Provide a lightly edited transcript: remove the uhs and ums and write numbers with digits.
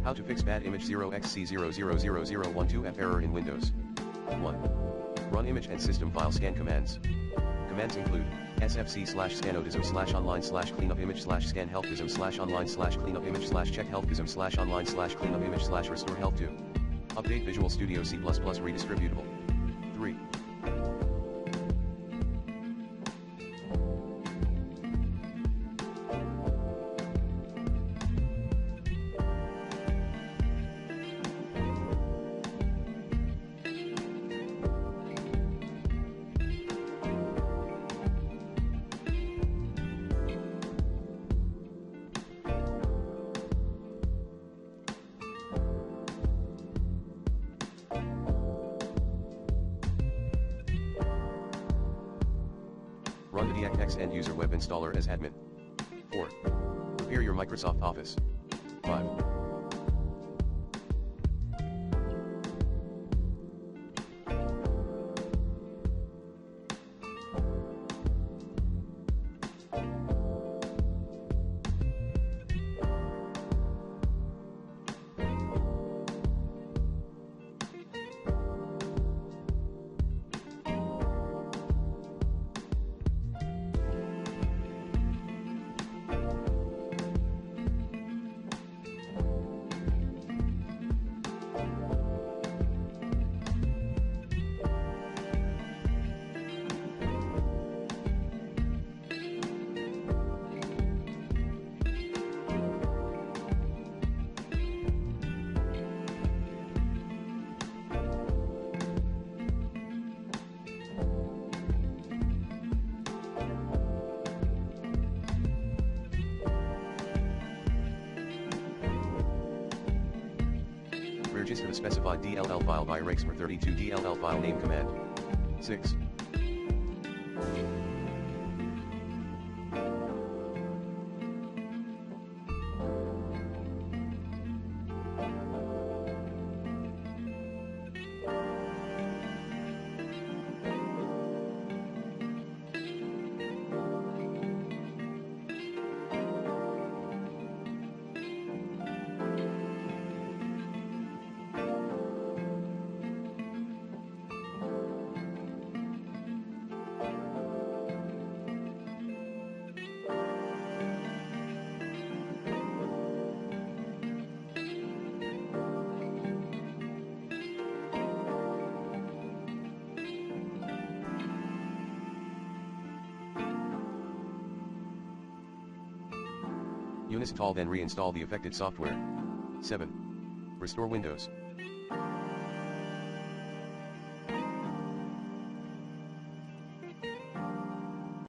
How to fix bad image 0xc000012f error in Windows. 1. Run image and system file scan commands. Commands include sfc/scanodism/online/cleanupimage/scan-help-dism/online/cleanupimage/restore-health-to. Update Visual Studio C++ redistributable. 3. Run the DXX End User Web Installer as admin. 4. Prepare your Microsoft Office. 5. Register the specified DLL file by REX32 DLL file name command. 6. Uninstall then reinstall the affected software. 7. Restore Windows.